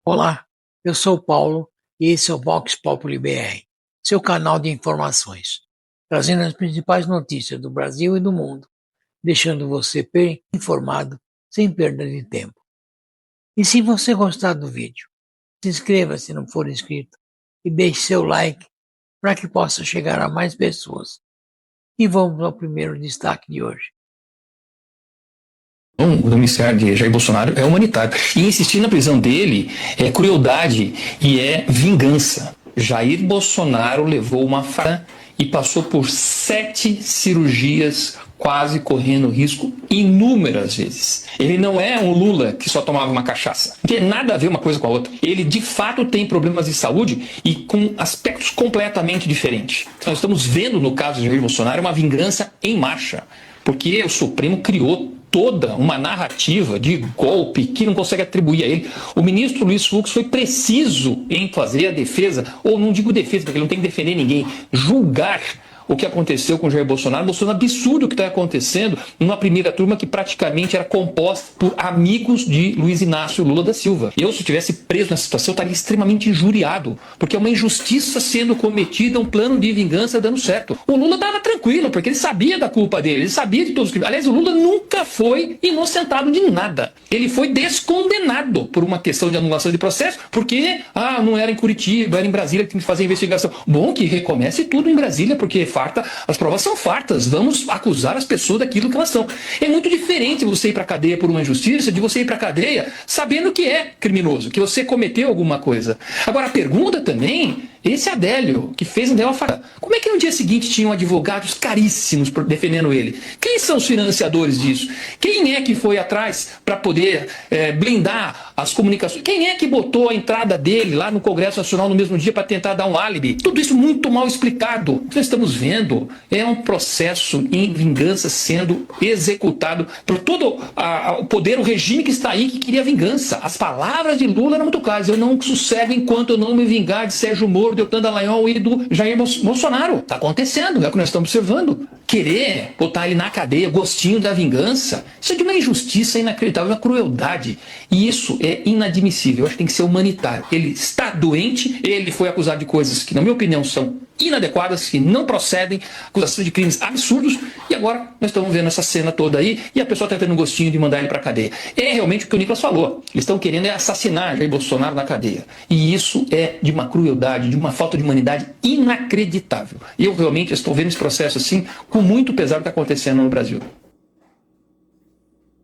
Olá, eu sou o Paulo e esse é o Vox Populi BR, seu canal de informações, trazendo as principais notícias do Brasil e do mundo, deixando você bem informado sem perda de tempo. E se você gostar do vídeo, se inscreva se não for inscrito e deixe seu like para que possa chegar a mais pessoas. E vamos ao primeiro destaque de hoje. O domiciliar de Jair Bolsonaro é humanitário. E insistir na prisão dele é crueldade e é vingança. Jair Bolsonaro levou uma faca e passou por 7 cirurgias, quase correndo risco inúmeras vezes. Ele não é um Lula que só tomava uma cachaça. Não tem nada a ver uma coisa com a outra. Ele de fato tem problemas de saúde e com aspectos completamente diferentes. Nós estamos vendo no caso de Jair Bolsonaro uma vingança em marcha. Porque o Supremo criou toda uma narrativa de golpe que não consegue atribuir a ele. O ministro Luiz Fux foi preciso em fazer a defesa, ou não digo defesa, porque ele não tem que defender ninguém, julgar o que aconteceu com Jair Bolsonaro, mostrando o absurdo que está acontecendo numa primeira turma que praticamente era composta por amigos de Luiz Inácio Lula da Silva. Eu, se tivesse preso nessa situação, estaria extremamente injuriado, porque é uma injustiça sendo cometida, um plano de vingança dando certo. O Lula estava tranquilo, porque ele sabia da culpa dele, ele sabia de todos os crimes. Aliás, o Lula nunca foi inocentado de nada. Ele foi descondenado por uma questão de anulação de processo, porque não era em Curitiba, era em Brasília que tinha que fazer a investigação. Bom, que recomece tudo em Brasília, porque as provas são fartas, vamos acusar as pessoas daquilo que elas são. É muito diferente você ir para a cadeia por uma injustiça de você ir para a cadeia sabendo que é criminoso, que você cometeu alguma coisa. Agora a pergunta também, esse Adélio, que fez Adélio Fará, como é que no dia seguinte tinham advogados caríssimos defendendo ele? Quem são os financiadores disso? Quem é que foi atrás para poder blindar as comunicações? Quem é que botou a entrada dele lá no Congresso Nacional no mesmo dia para tentar dar um álibi? Tudo isso muito mal explicado. O que nós estamos vendo é um processo em vingança sendo executado por todo o poder, o regime que está aí que queria vingança. As palavras de Lula eram muito claras: eu não sossego enquanto eu não me vingar de Sérgio Moro, Deltan Dallagnol e do Jair Bolsonaro. Está acontecendo, é o que nós estamos observando. Querer botar ele na cadeia, gostinho da vingança, isso é de uma injustiça inacreditável, uma crueldade. E isso é inadmissível. Eu acho que tem que ser humanitário. Ele está doente, ele foi acusado de coisas que, na minha opinião, são inadequadas, que não procedem, acusação de crimes absurdos, e agora nós estamos vendo essa cena toda aí, e a pessoa está tendo um gostinho de mandar ele para a cadeia. É realmente o que o Nicolas falou. Eles estão querendo assassinar Jair Bolsonaro na cadeia. E isso é de uma crueldade, de uma falta de humanidade inacreditável. E eu realmente estou vendo esse processo assim, com muito pesar do que está acontecendo no Brasil.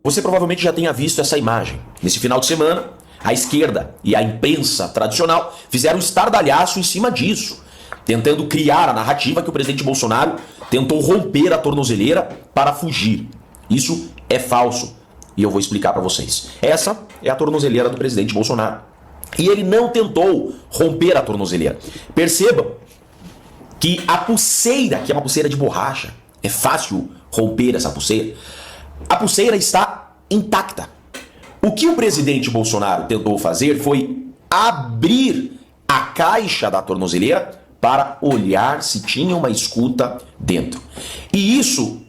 Você provavelmente já tenha visto essa imagem. Nesse final de semana, a esquerda e a imprensa tradicional fizeram um estardalhaço em cima disso, tentando criar a narrativa que o presidente Bolsonaro tentou romper a tornozeleira para fugir. Isso é falso e eu vou explicar para vocês. Essa é a tornozeleira do presidente Bolsonaro. E ele não tentou romper a tornozeleira. Percebam que a pulseira, que é uma pulseira de borracha, é fácil romper essa pulseira, a pulseira está intacta. O que o presidente Bolsonaro tentou fazer foi abrir a caixa da tornozeleira para olhar se tinha uma escuta dentro. E isso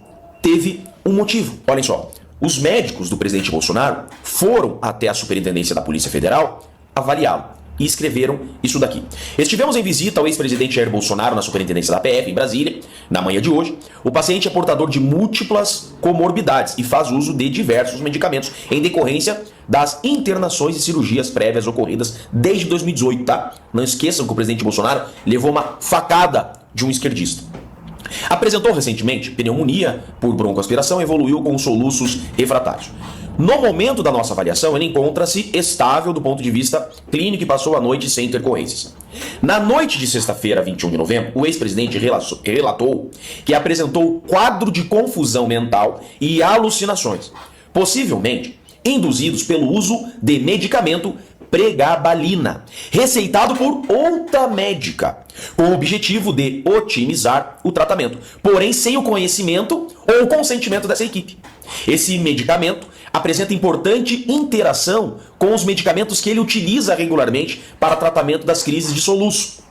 teve um motivo. Olhem só, os médicos do presidente Bolsonaro foram até a Superintendência da Polícia Federal avaliá-lo e escreveram isso daqui. Estivemos em visita ao ex-presidente Jair Bolsonaro na Superintendência da PF em Brasília, na manhã de hoje. O paciente é portador de múltiplas comorbidades e faz uso de diversos medicamentos em decorrência das internações e cirurgias prévias ocorridas desde 2018, tá? Não esqueçam que o presidente Bolsonaro levou uma facada de um esquerdista. Apresentou recentemente pneumonia por broncoaspiração e evoluiu com soluços refratários. No momento da nossa avaliação, ele encontra-se estável do ponto de vista clínico e passou a noite sem intercorrências. Na noite de sexta-feira, 21 de novembro, o ex-presidente relatou que apresentou quadro de confusão mental e alucinações, possivelmente induzidos pelo uso de medicamento pregabalina, receitado por outra médica, com o objetivo de otimizar o tratamento, porém sem o conhecimento ou o consentimento dessa equipe. Esse medicamento apresenta importante interação com os medicamentos que ele utiliza regularmente para tratamento das crises de soluço.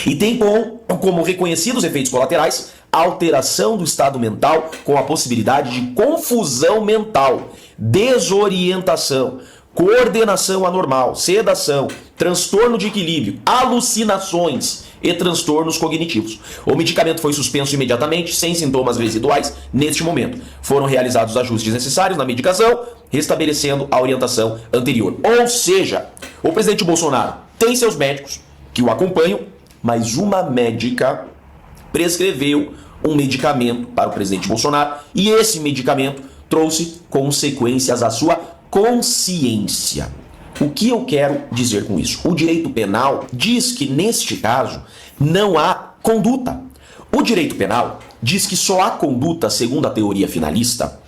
E tem como reconhecidos efeitos colaterais alteração do estado mental com a possibilidade de confusão mental, desorientação, coordenação anormal, sedação, transtorno de equilíbrio, alucinações e transtornos cognitivos. O medicamento foi suspenso imediatamente, sem sintomas residuais, neste momento. Foram realizados os ajustes necessários na medicação, restabelecendo a orientação anterior. Ou seja, o presidente Bolsonaro tem seus médicos que o acompanham, mas uma médica prescreveu um medicamento para o presidente Bolsonaro e esse medicamento trouxe consequências à sua consciência. O que eu quero dizer com isso? O direito penal diz que, neste caso, não há conduta. O direito penal diz que só há conduta, segundo a teoria finalista,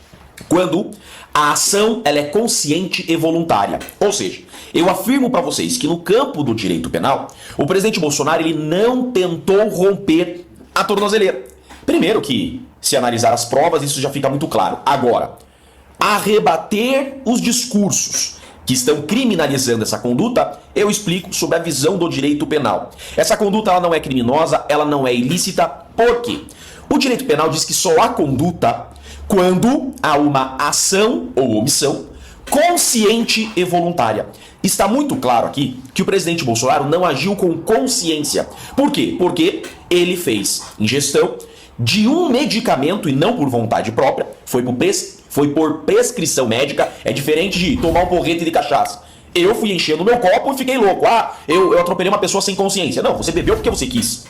quando a ação ela é consciente e voluntária. Ou seja, eu afirmo para vocês que no campo do direito penal, o presidente Bolsonaro ele não tentou romper a tornozeleira. Primeiro que, se analisar as provas, isso já fica muito claro. Agora, a rebater os discursos que estão criminalizando essa conduta, eu explico sobre a visão do direito penal. Essa conduta ela não é criminosa, ela não é ilícita. Por quê? O direito penal diz que só há conduta quando há uma ação ou omissão consciente e voluntária. Está muito claro aqui que o presidente Bolsonaro não agiu com consciência. Por quê? Porque ele fez ingestão de um medicamento e não por vontade própria, foi por prescrição médica, é diferente de tomar um porrete de cachaça. Eu fui enchendo meu copo e fiquei louco. Eu atropelei uma pessoa sem consciência. Não, você bebeu porque você quis.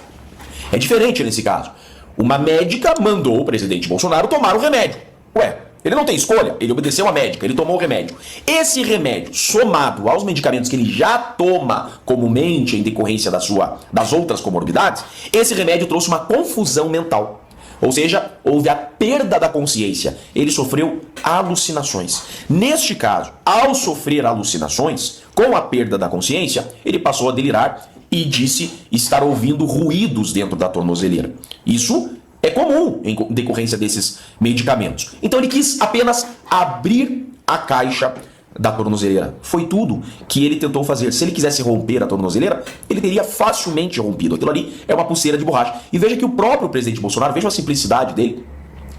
É diferente nesse caso. Uma médica mandou o presidente Bolsonaro tomar o remédio. Ué, ele não tem escolha, ele obedeceu a médica, ele tomou o remédio. Esse remédio, somado aos medicamentos que ele já toma comumente em decorrência das outras comorbidades, esse remédio trouxe uma confusão mental. Ou seja, houve a perda da consciência. Ele sofreu alucinações. Neste caso, ao sofrer alucinações, com a perda da consciência, ele passou a delirar e disse estar ouvindo ruídos dentro da tornozeleira. Isso é comum em decorrência desses medicamentos. Então ele quis apenas abrir a caixa da tornozeleira. Foi tudo que ele tentou fazer. Se ele quisesse romper a tornozeleira, ele teria facilmente rompido. Aquilo ali é uma pulseira de borracha. E veja que o próprio presidente Bolsonaro, veja a simplicidade dele.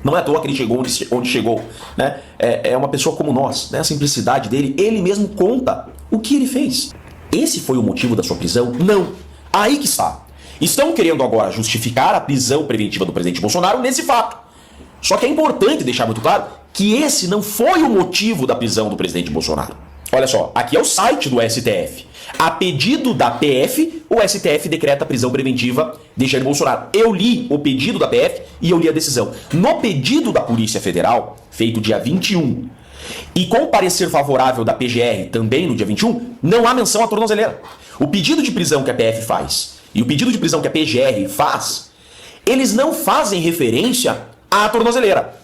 Não é à toa que ele chegou onde chegou, né? É uma pessoa como nós, né? A simplicidade dele, ele mesmo conta o que ele fez. Esse foi o motivo da sua prisão? Não. Aí que está. Estão querendo agora justificar a prisão preventiva do presidente Bolsonaro nesse fato. Só que é importante deixar muito claro que esse não foi o motivo da prisão do presidente Bolsonaro. Olha só, aqui é o site do STF. A pedido da PF, o STF decreta a prisão preventiva de Jair Bolsonaro. Eu li o pedido da PF e eu li a decisão. No pedido da Polícia Federal, feito dia 21, e com parecer favorável da PGR também no dia 21, não há menção à tornozeleira. O pedido de prisão que a PF faz e o pedido de prisão que a PGR faz, eles não fazem referência à tornozeleira.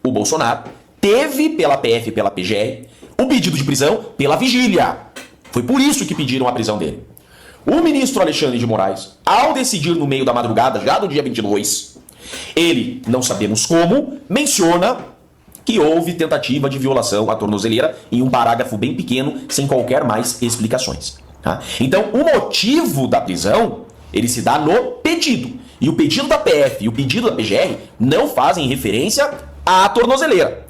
O Bolsonaro teve pela PF e pela PGR o pedido de prisão pela vigília. Foi por isso que pediram a prisão dele. O ministro Alexandre de Moraes, ao decidir no meio da madrugada, já do dia 22, ele, não sabemos como, menciona que houve tentativa de violação à tornozeleira em um parágrafo bem pequeno, sem qualquer mais explicações. Tá? Então, o motivo da prisão, ele se dá no pedido. E o pedido da PF e o pedido da PGR não fazem referência à tornozeleira.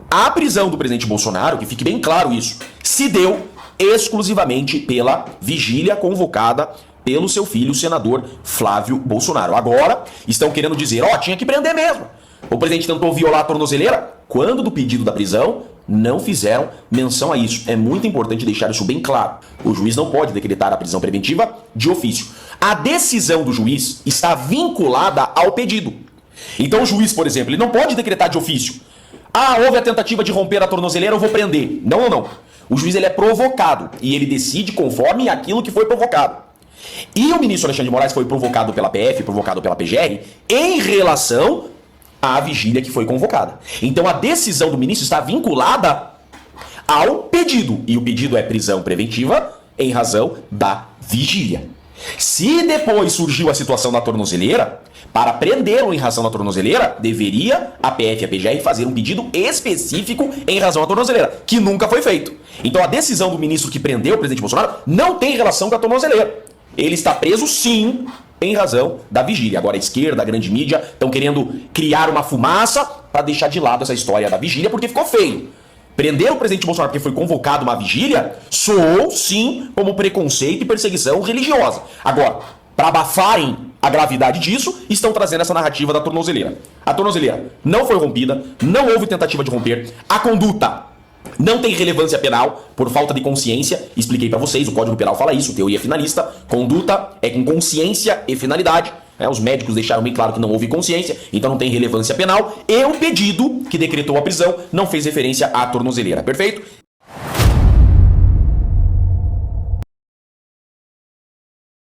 A prisão do presidente Bolsonaro, que fique bem claro isso, se deu exclusivamente pela vigília convocada pelo seu filho, o senador Flávio Bolsonaro. Agora, estão querendo dizer, tinha que prender mesmo. O presidente tentou violar a tornozeleira. Quando do pedido da prisão, não fizeram menção a isso. É muito importante deixar isso bem claro. O juiz não pode decretar a prisão preventiva de ofício. A decisão do juiz está vinculada ao pedido. Então o juiz, por exemplo, ele não pode decretar de ofício. Houve a tentativa de romper a tornozeleira, eu vou prender. Não. O juiz ele é provocado e ele decide conforme aquilo que foi provocado. E o ministro Alexandre de Moraes foi provocado pela PF, provocado pela PGR, em relação à vigília que foi convocada. Então a decisão do ministro está vinculada ao pedido. E o pedido é prisão preventiva em razão da vigília. Se depois surgiu a situação da tornozeleira, para prendê-lo em razão da tornozeleira, deveria a PF e a PGR fazer um pedido específico em razão da tornozeleira, que nunca foi feito. Então a decisão do ministro que prendeu o presidente Bolsonaro não tem relação com a tornozeleira. Ele está preso sim em razão da vigília. Agora a esquerda, a grande mídia, estão querendo criar uma fumaça para deixar de lado essa história da vigília, porque ficou feio. Prender o presidente Bolsonaro porque foi convocado uma vigília soou, sim, como preconceito e perseguição religiosa. Agora, para abafarem a gravidade disso, estão trazendo essa narrativa da tornozeleira. A tornozeleira não foi rompida, não houve tentativa de romper, a conduta não tem relevância penal por falta de consciência. Expliquei para vocês, o Código Penal fala isso, teoria finalista. Conduta é com consciência e finalidade. Os médicos deixaram bem claro que não houve consciência, então não tem relevância penal. E o pedido que decretou a prisão não fez referência à tornozeleira, perfeito?